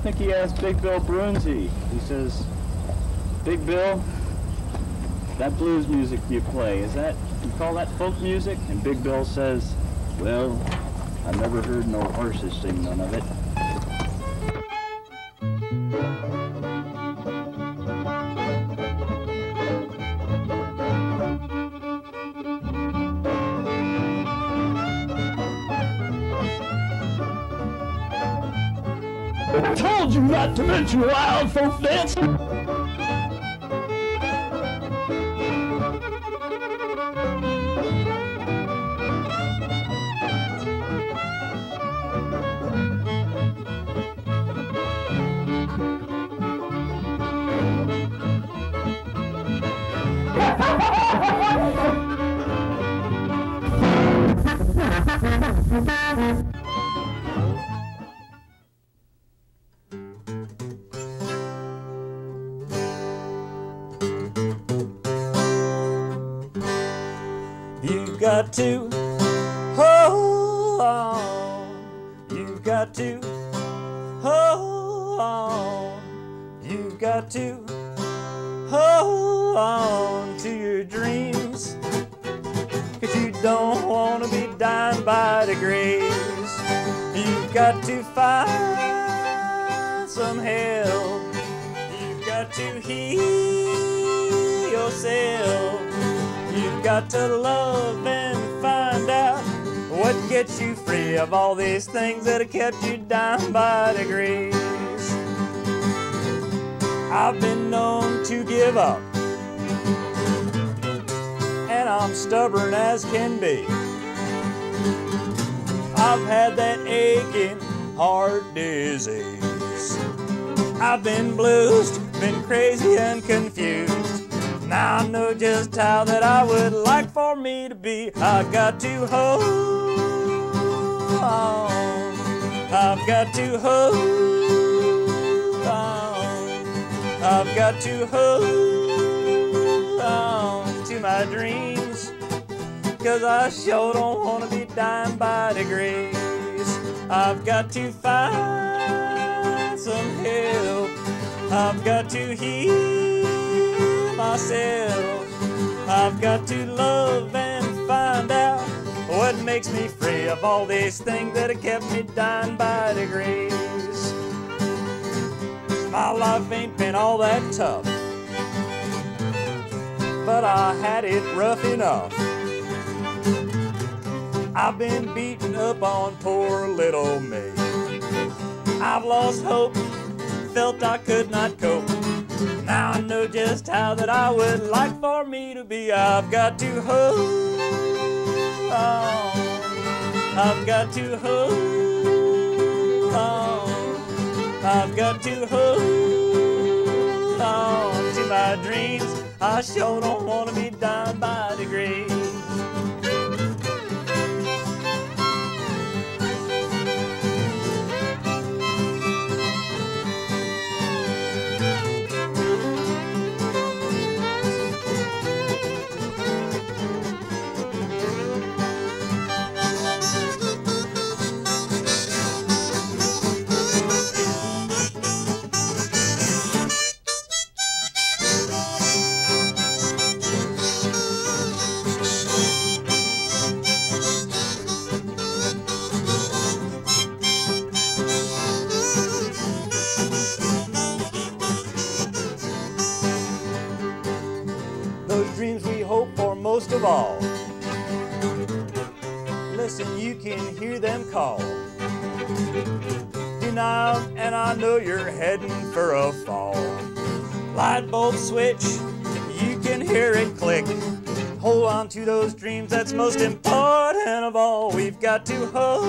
think he asked Big Bill Brunsey. He says, Big Bill, that blues music you play, you call that folk music? And Big Bill says, well, I've never heard no horses sing none of it. I told you not to mention wild folk dance. You've got to hold on. You've got to hold on. You've got to hold on to your dreams, 'cause you don't want to be dying by degrees. You've got to find some help. You've got to heal yourself. You've got to love and find out what gets you free of all these things that have kept you down by degrees. I've been known to give up, and I'm stubborn as can be. I've had that aching heart disease. I've been bruised, been crazy and confused. Now I know just how that I would like for me to be. I've got to hold on. I've got to hold on. I've got to hold on to my dreams, 'cause I sure don't want to be dying by degrees. I've got to find some help. I've got to heal myself. I've got to love and find out what makes me free of all these things that have kept me dying by degrees. My life ain't been all that tough, but I had it rough enough. I've been beaten up on poor little me. I've lost hope, felt I could not cope. Now I know just how that I would like for me to be. I've got to hold on. I've got to hold on. I've got to hold on to my dreams. I sure don't want to be dying by degrees. Those dreams we hope for most of all. Listen, you can hear them call. Denial, and I know you're heading for a fall. Light bulb switch, you can hear it click. Hold on to those dreams, that's most important of all. We've got to hold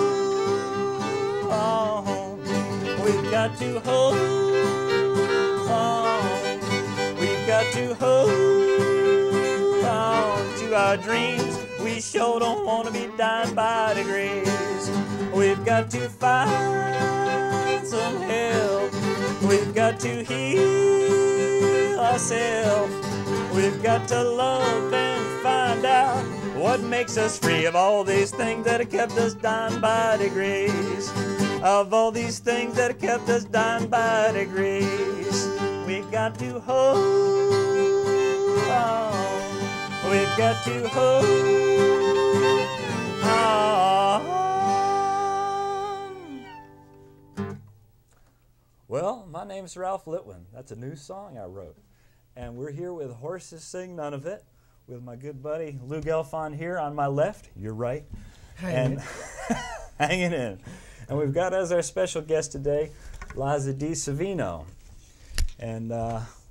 on. We've got to hold on. We've got to hold on to our dreams. We sure don't want to be dying by degrees. We've got to find some help. We've got to heal ourselves. We've got to love and find out what makes us free of all these things that have kept us down by degrees. of all these things that kept us down by degrees. We've got to hold on. We've got to hold on. Well, my name's Ralph Litwin. That's a new song I wrote. And we're here with Horses Sing None of It, with my good buddy Lou Gelfond here on my left. You're right. Hanging in. And we've got as our special guest today, Liza DiSavino. And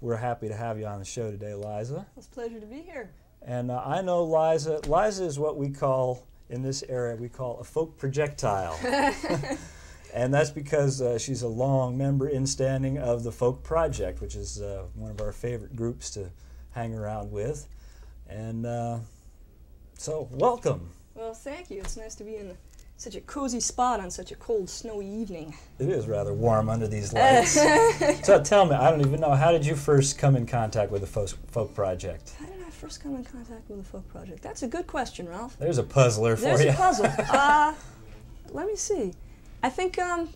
we're happy to have you on the show today, Liza. It's a pleasure to be here. And I know Liza. Liza is what we call, in this area, we call a folk projectile. And that's because she's a long member in standing of the Folk Project, which is one of our favorite groups to hang around with. And so, welcome. Well, thank you. It's nice to be in such a cozy spot on such a cold, snowy evening. It is rather warm under these lights. So tell me, I don't even know, how did you first come in contact with the Folk Project? How did I first come in contact with the Folk Project? That's a good question, Ralph. There's a puzzler for you. There's a puzzle. Let me see. I think I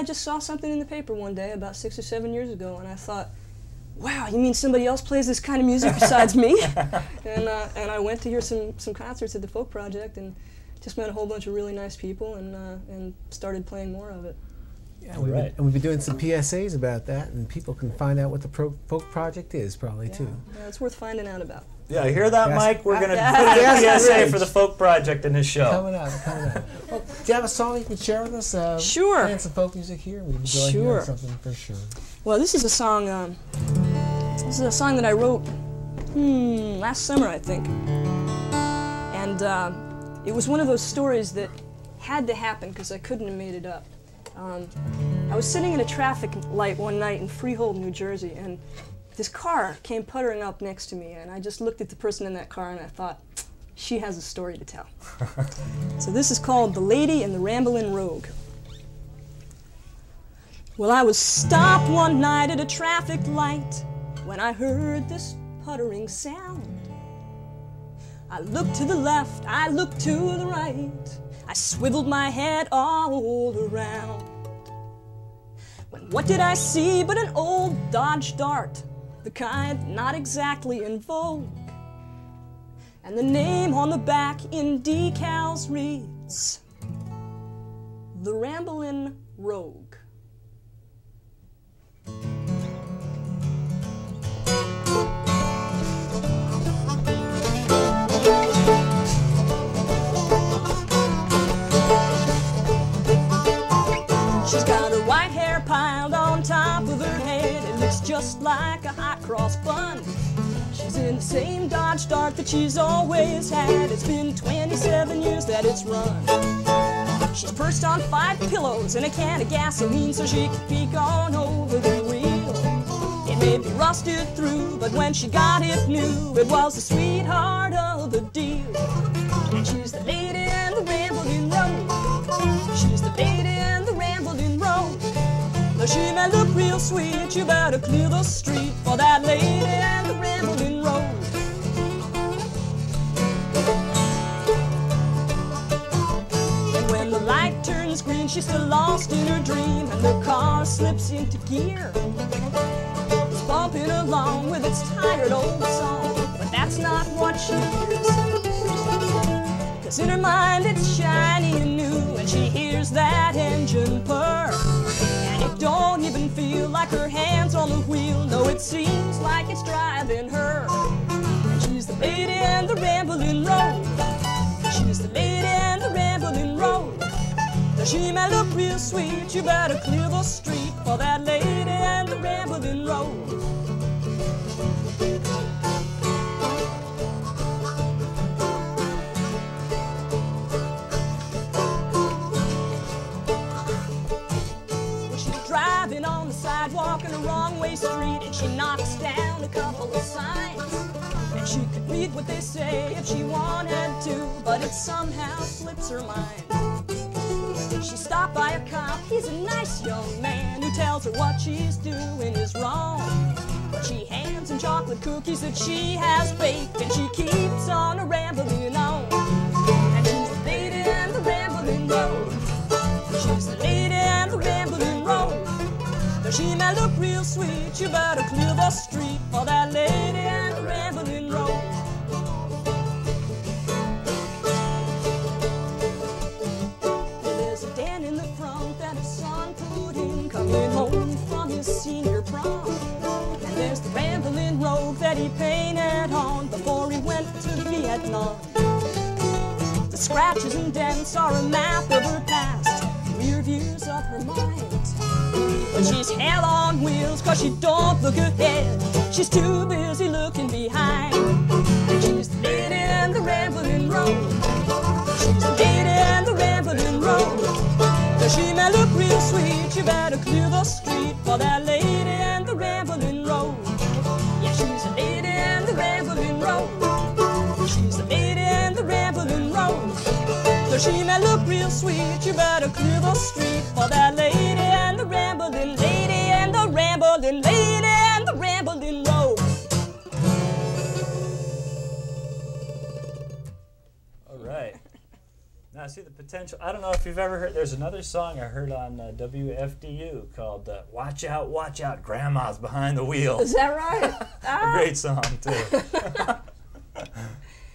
just saw something in the paper one day about 6 or 7 years ago, and I thought, wow, you mean somebody else plays this kind of music besides me? And I went to hear some concerts at the Folk Project and just met a whole bunch of really nice people and started playing more of it. Yeah, we've been doing some PSAs about that, and people can find out what the Folk Project is probably too. Yeah, it's worth finding out about. Yeah, hear that, Mike? We're going to put in a PSA for the Folk Project in this show. Coming out. Well, do you have a song you can share with us? Sure. Playing some folk music here. We'd enjoy hearing something for sure. Well, this is a song. This is a song that I wrote last summer, I think. And it was one of those stories that had to happen because I couldn't have made it up. I was sitting in a traffic light one night in Freehold, New Jersey, and this car came puttering up next to me, and I just looked at the person in that car and I thought, she has a story to tell. So this is called The Lady and the Ramblin' Rogue. Well, I was stopped one night at a traffic light when I heard this puttering sound. I looked to the left, I looked to the right, I swiveled my head all around. When what did I see but an old Dodge Dart, the kind not exactly in vogue. And the name on the back in decals reads, The Ramblin' Rogue. She's got her white hair piled on top of her head. It looks just like a hot cross bun. She's in the same Dodge Dart that she's always had. It's been 27 years that it's run. She's perched on 5 pillows and a can of gasoline so she can peek on over the wheel. It may be rusted through, but when she got it new, it was the sweetheart of the deal. And she's the lady and the rambling rogue. She's the lady and the rambling rogue. Though she may look real sweet, you better clear the street for that lady and the rambling rogue. And when the light turns green, she's still lost in her dream, and the car slips into gear. It's bumping along with its tired old song, but that's not what she hears. 'Cause in her mind it's shiny and new, and she hears that engine purr. And it don't even feel like her hand's on the wheel, no, it seems like it's driving her. And she's the lady and the rambling rogue. She's the lady and the rambling rogue. Though she may look real sweet, you better clear the street for that lady and the rambling rogue. Driving on the sidewalk in a wrong-way street, and she knocks down a couple of signs. And she could read what they say if she wanted to, but it somehow slips her mind. She stopped by a cop, he's a nice young man, who tells her what she's doing is wrong. But she hands him chocolate cookies that she has baked, and she keeps on rambling on. And she's the lady and the rambling rogue. She's the may look real sweet, you better clear the street for that lady in the rambling road. There's a den in the front that his son put in, coming home from his senior prom. And there's the rambling road that he painted on before he went to Vietnam. The scratches and dents are a map of her past, rear views of her mind. But she's hell on wheels, cause she don't look ahead, she's too busy looking behind. She's the lady in the rambling road, she's the lady in the rambling road. Though she may look real sweet, you better clear the street for that lady in the rambling road. Yeah, she's the lady in the rambling road, she's the lady in the rambling road. Though she may look real sweet, you better clear the street for that lady and the rambling lady and the rambling lady and the rambling road. All right. Now I see the potential. I don't know if you've ever heard, there's another song I heard on WFDU called Watch Out, Grandma's Behind the Wheel. Is that right? A great song, too.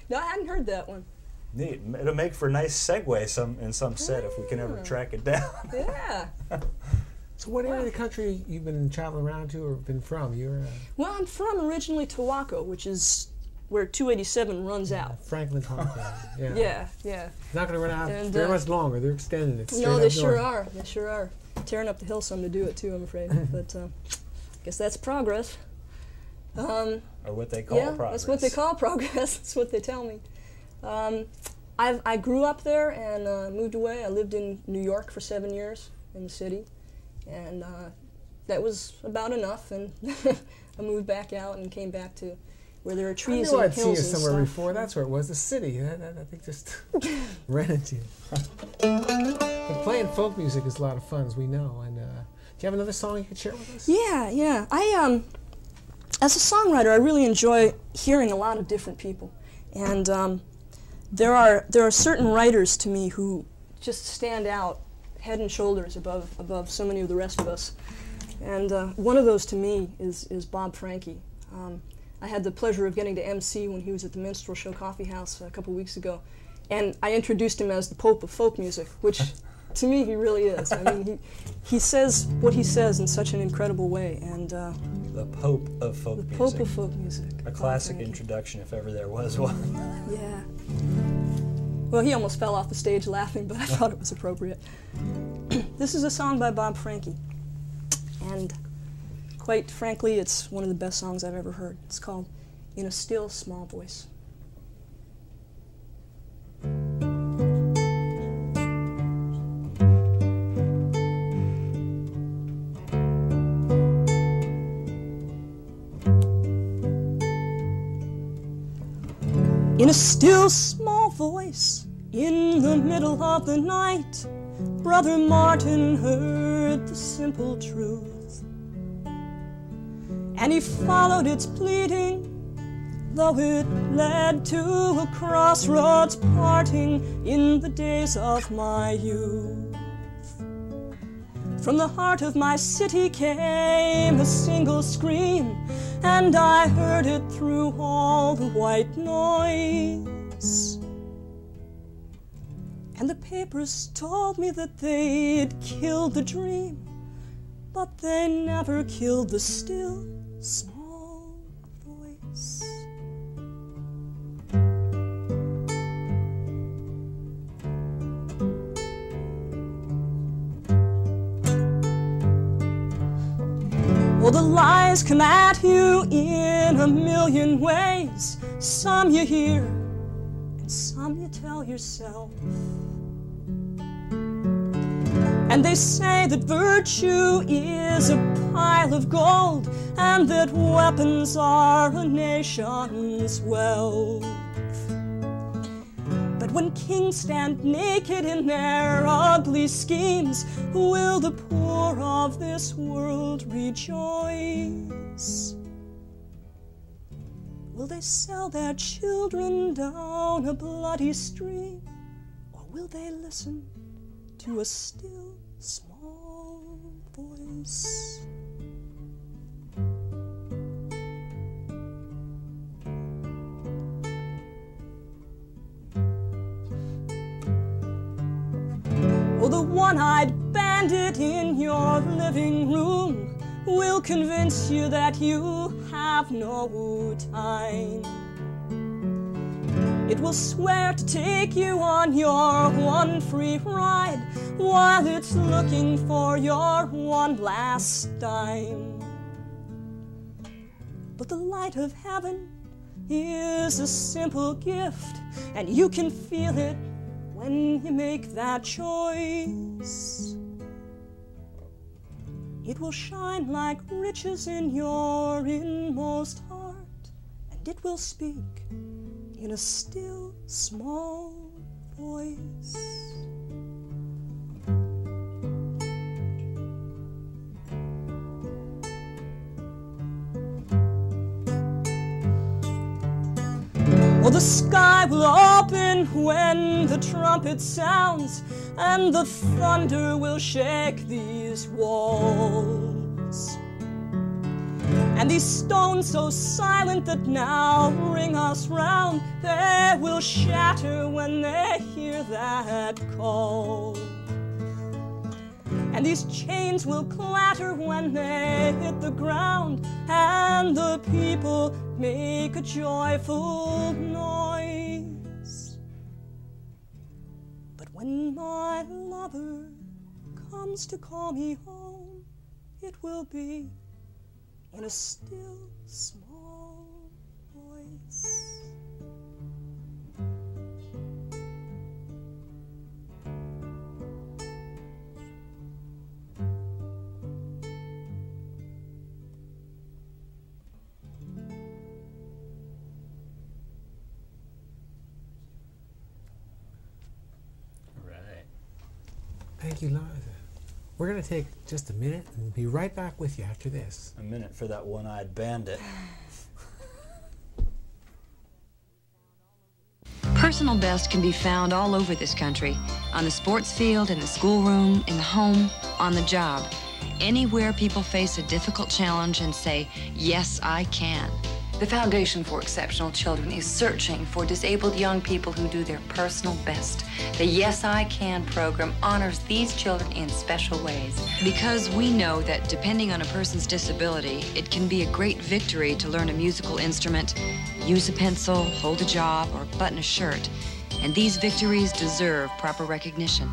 No, I hadn't heard that one. Neat. It'll make for a nice segue in some set if we can ever track it down. Yeah. So what area of the country you've been traveling around to or been from? You're Well, I'm from originally Towako, which is where 287 runs out. Franklin's home. Yeah. Yeah, yeah. It's not going to run out And, very much longer. They're extending it. No, they sure are. They sure are. Tearing up the hill some to do it too, I'm afraid. But I guess that's progress. Or what they call yeah, progress. that's what they call progress. That's what they tell me. I grew up there and moved away. I lived in New York for 7 years in the city, and that was about enough. And I moved back out and came back to where there are trees and hills and stuff. I knew I'd seen you somewhere before. That's where it was, the city. I think just ran into you. But playing folk music is a lot of fun, as we know. And do you have another song you could share with us? Yeah, yeah. As a songwriter, I really enjoy hearing a lot of different people, and there are certain writers to me who just stand out head and shoulders above so many of the rest of us. And one of those to me is Bob Franke. I had the pleasure of getting to MC when he was at the Minstrel Show Coffee House a couple weeks ago, and I introduced him as the Pope of folk music, which to me he really is. I mean, he says what he says in such an incredible way, and the Pope of folk music. The Pope of folk music. A classic introduction, if ever there was one. Yeah. Well, he almost fell off the stage laughing, but I thought it was appropriate. This is a song by Bob Franke, and quite frankly, it's one of the best songs I've ever heard. It's called In a Still Small Voice. In a still small voice, in the middle of the night, Brother Martin heard the simple truth, and he followed its pleading, though it led to a crossroads parting in the days of my youth. From the heart of my city came a single scream, and I heard it through all the white noise. And the papers told me that they'd killed the dream, but they never killed the still small voice. Well, the lies come at you in a million ways. Some you hear, and some you tell yourself. And they say that virtue is a pile of gold, and that weapons are a nation's wealth. But when kings stand naked in their ugly schemes, will the poor of this world rejoice? Will they sell their children down a bloody stream, or will they listen to a still small voice? one-eyed bandit in your living room will convince you that you have no time. It will swear to take you on your one free ride while it's looking for your one last dime. But the light of heaven is a simple gift, and you can feel it when you make that choice. It will shine like riches in your inmost heart, and it will speak in a still, small voice. Well, the sky will open when the trumpet sounds, and the thunder will shake these walls. And these stones so silent that now ring us round, they will shatter when they hear that call. And these chains will clatter when they hit the ground, and the people make a joyful noise. But when my lover comes to call me home, it will be in a still, small voice. Thank you, Liza. We're going to take just a minute and be right back with you after this. A minute for that one-eyed bandit. Personal best can be found all over this country. On the sports field, in the schoolroom, in the home, on the job. Anywhere people face a difficult challenge and say, yes, I can. The Foundation for Exceptional Children is searching for disabled young people who do their personal best. The Yes I Can program honors these children in special ways. Because we know that depending on a person's disability, it can be a great victory to learn a musical instrument, use a pencil, hold a job, or button a shirt. And these victories deserve proper recognition.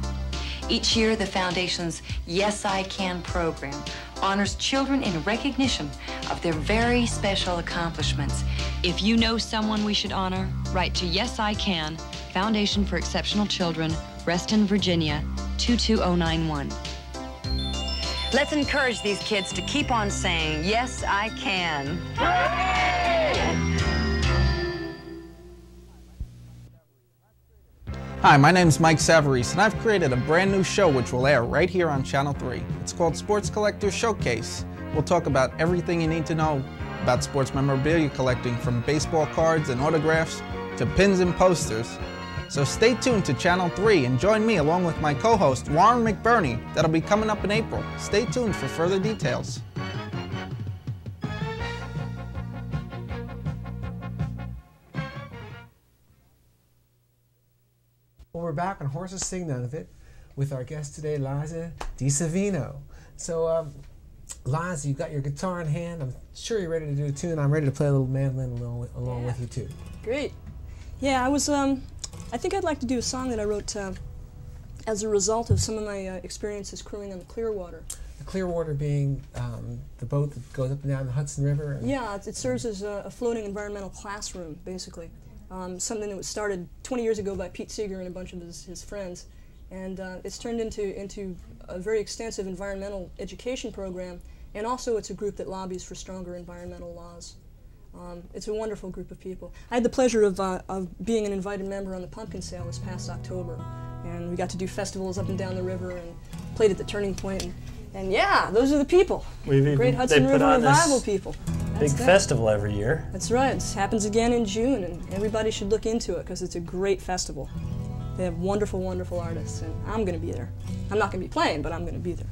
Each year, the Foundation's Yes I Can program honors children in recognition of their very special accomplishments. If you know someone we should honor, write to Yes I Can, Foundation for Exceptional Children, Reston, Virginia, 22091. Let's encourage these kids to keep on saying, yes, I can. Hi, my name is Mike Savarese, and I've created a brand new show which will air right here on Channel 3. It's called Sports Collector Showcase. We'll talk about everything you need to know about sports memorabilia collecting, from baseball cards and autographs to pins and posters. So stay tuned to Channel 3 and join me along with my co-host Warren McBurney. That'll be coming up in April. Stay tuned for further details. Well, we're back on Horses Sing None of It with our guest today, Liza DiSavino. So, Liza, you got your guitar in hand. I'm sure you're ready to do a tune. I'm ready to play a little mandolin along with you too. Great. Yeah, I was. I think I'd like to do a song that I wrote as a result of some of my experiences crewing on the Clearwater. The Clearwater being the boat that goes up and down the Hudson River. And yeah, it serves as a floating environmental classroom, basically. Something that was started 20 years ago by Pete Seeger and a bunch of his friends, and it's turned into a very extensive environmental education program, and also it's a group that lobbies for stronger environmental laws. It's a wonderful group of people. I had the pleasure of being an invited member on the Pumpkin Sale this past October, and we got to do festivals up and down the river and played at the Turning Point, and yeah, those are the people. Great Hudson River Revival people. Big festival every year. That's right. It happens again in June, and everybody should look into it because it's a great festival. They have wonderful, wonderful artists, and I'm going to be there. I'm not going to be playing, but I'm going to be there.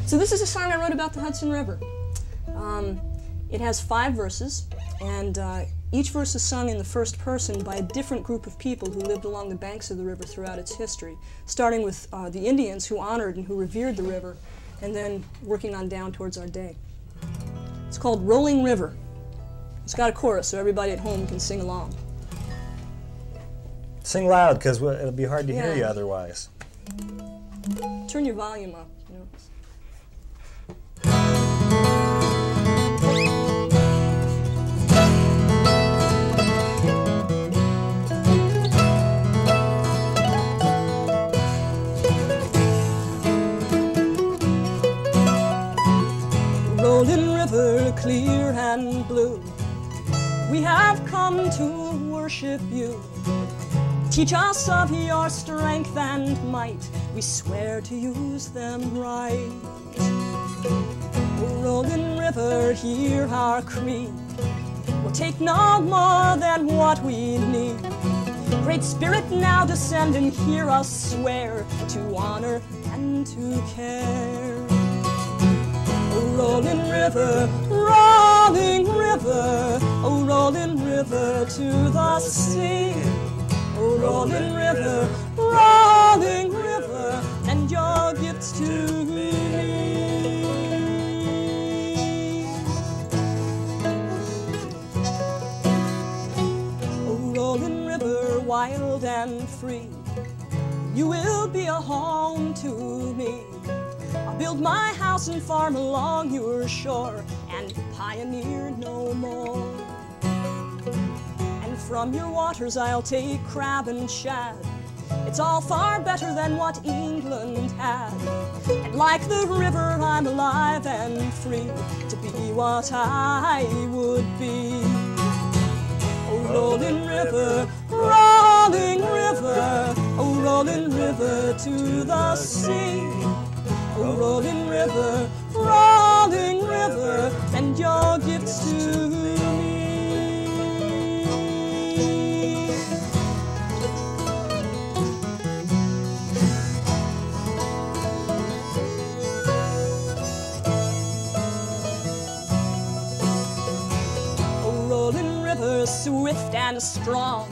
So this is a song I wrote about the Hudson River. It has 5 verses, and Each verse is sung in the first person by a different group of people who lived along the banks of the river throughout its history, starting with the Indians who honored and who revered the river, and then working on down towards our day. It's called Rolling River. It's got a chorus so everybody at home can sing along. Sing loud, because it'll be hard to hear you otherwise. Turn your volume up. Rolling river, clear and blue, we have come to worship you. Teach us of your strength and might, we swear to use them right. O rolling river, hear our creed, we'll take no more than what we need. Great Spirit, now descend and hear us swear to honor and to care. O rolling river, oh rolling river to the sea. O rolling river, and your gifts to me. O rolling river, wild and free, you will be a home to me. I'll build my house and farm along your shore and pioneer no more. And from your waters I'll take crab and shad. It's all far better than what England had. And like the river I'm alive and free to be what I would be. Oh rolling river, oh rolling river to the sea. Oh rolling river, and your gifts to me. Oh rolling river, swift and strong,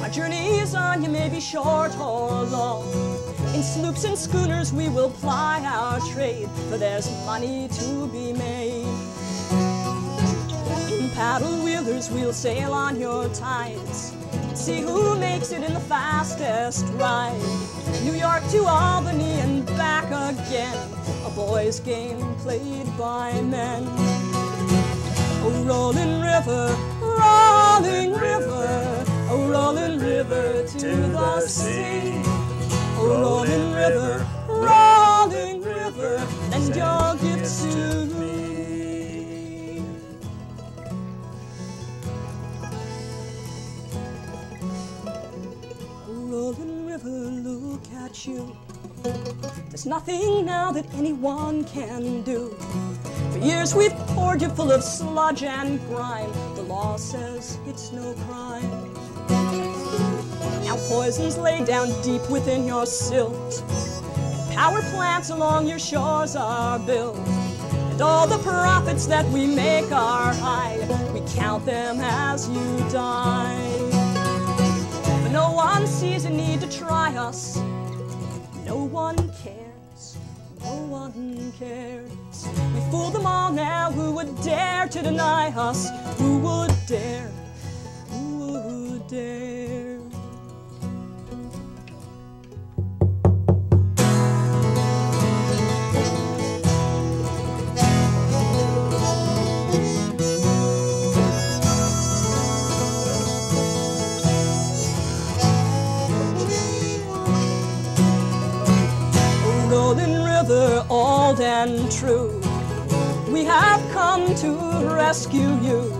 our journeys on you may be short or long. In sloops and schooners we will ply our trade, for there's money to be made. In paddle wheelers we'll sail on your tides, see who makes it in the fastest ride. New York to Albany and back again, a boy's game played by men. Oh rolling river, oh rolling river to the sea. Oh rolling river, and your gifts to me. Oh rolling river, look at you. There's nothing now that anyone can do. For years we've poured you full of sludge and grime. The law says it's no crime. Now poisons lay down deep within your silt. Power plants along your shores are built. And all the profits that we make are high. We count them as you die. But no one sees a need to try us. No one cares. No one cares. We fool them all now. Who would dare to deny us? Who would dare? Who would dare? Rolling river, old and true, we have come to rescue you,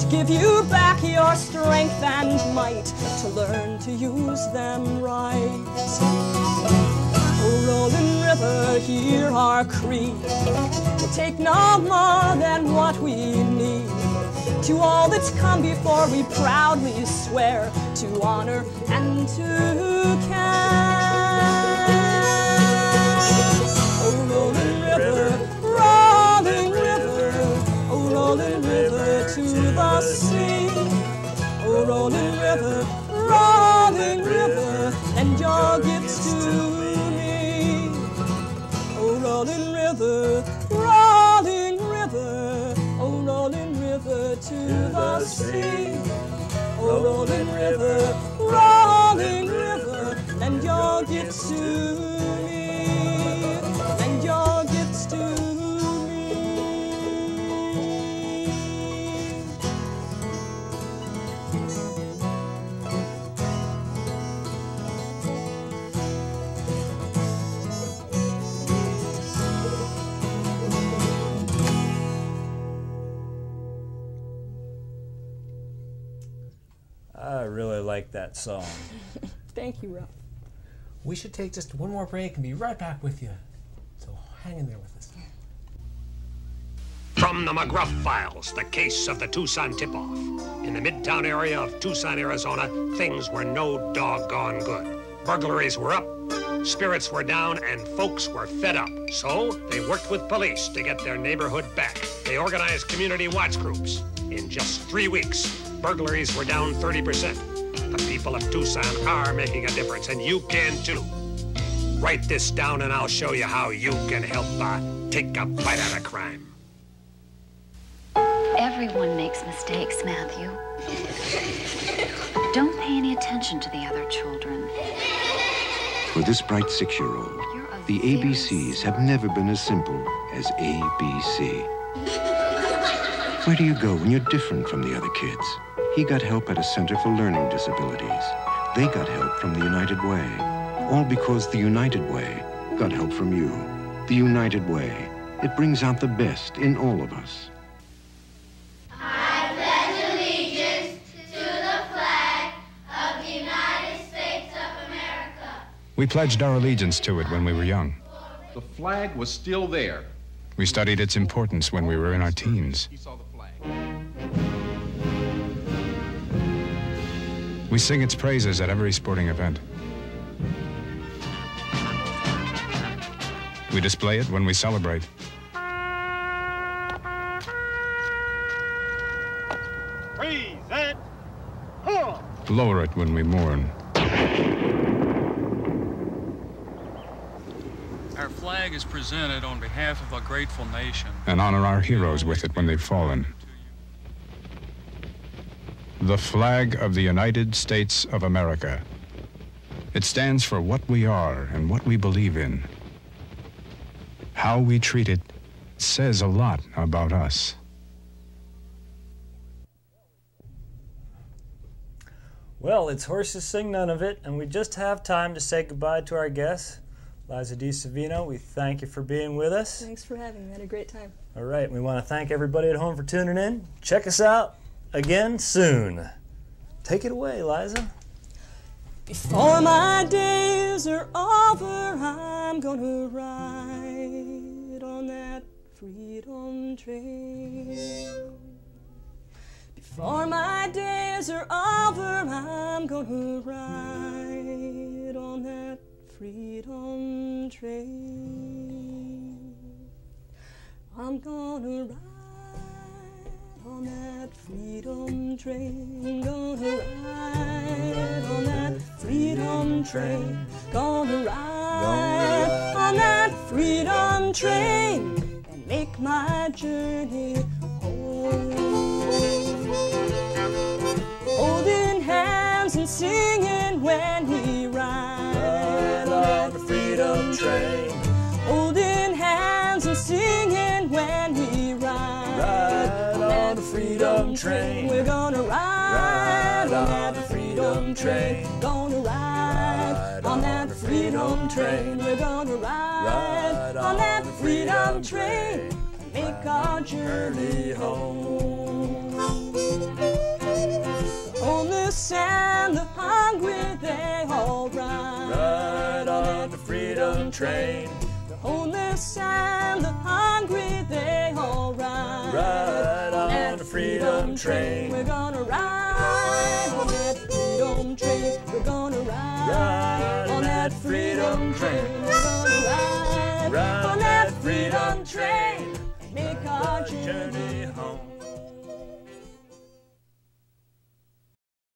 to give you back your strength and might, to learn to use them right. Oh, rolling river, hear our creed, we'll take no more than what we need. To all that's come before we proudly swear to honor and to care. Rolling river, oh rolling river to the sea. rolling river, rolling river, oh, rolling river to the sea. Oh, rolling river, and your gets to me, and your gets to me. I really like that song. Thank you, Rob. We should take just one more break and be right back with you. So hang in there with us. From the McGruff Files, the case of the Tucson tip-off. In the Midtown area of Tucson, Arizona, things were no doggone good. Burglaries were up, spirits were down, and folks were fed up. So they worked with police to get their neighborhood back. They organized community watch groups. In just 3 weeks, burglaries were down 30%. The people of Tucson are making a difference, and you can too. Write this down and I'll show you how you can help take a bite out of crime. Everyone makes mistakes, Matthew. Don't pay any attention to the other children. For this bright 6-year-old, the ABCs have never been as simple as ABC. Where do you go when you're different from the other kids? He got help at a Center for Learning Disabilities. They got help from the United Way. All because the United Way got help from you. The United Way. It brings out the best in all of us. I pledge allegiance to the flag of the United States of America. We pledged our allegiance to it when we were young. The flag was still there. We studied its importance when we were in our teens. We sing its praises at every sporting event. We display it when we celebrate. Present. Huh. Lower it when we mourn. Our flag is presented on behalf of a grateful nation. And honor our heroes with it when they've fallen. The flag of the United States of America. It stands for what we are and what we believe in. How we treat it says a lot about us. Well, it's Horses Sing None of It, and we just have time to say goodbye to our guests. Liza DiSavino, we thank you for being with us. Thanks for having me. I had a great time. All right, we want to thank everybody at home for tuning in. Check us out again soon. Take it away, Liza. Before my days are over, I'm gonna ride on that freedom train. Before my days are over, I'm gonna ride on that freedom train. I'm gonna ride on that freedom train, gonna ride on that freedom train, gonna ride on that freedom train and make my journey home. Holding hands and singing when we ride on the freedom train. Holding hands and singing when we ride on the freedom train. We're gonna ride on that freedom train. Gonna ride on that freedom train. We're gonna ride on that freedom train. Make our journey home. The homeless and the hungry, they all ride on the freedom train. The homeless and the hungry, they all ride on the freedom train. We're gonna ride on that freedom train. We're gonna ride on that freedom train. We're gonna ride on that freedom train.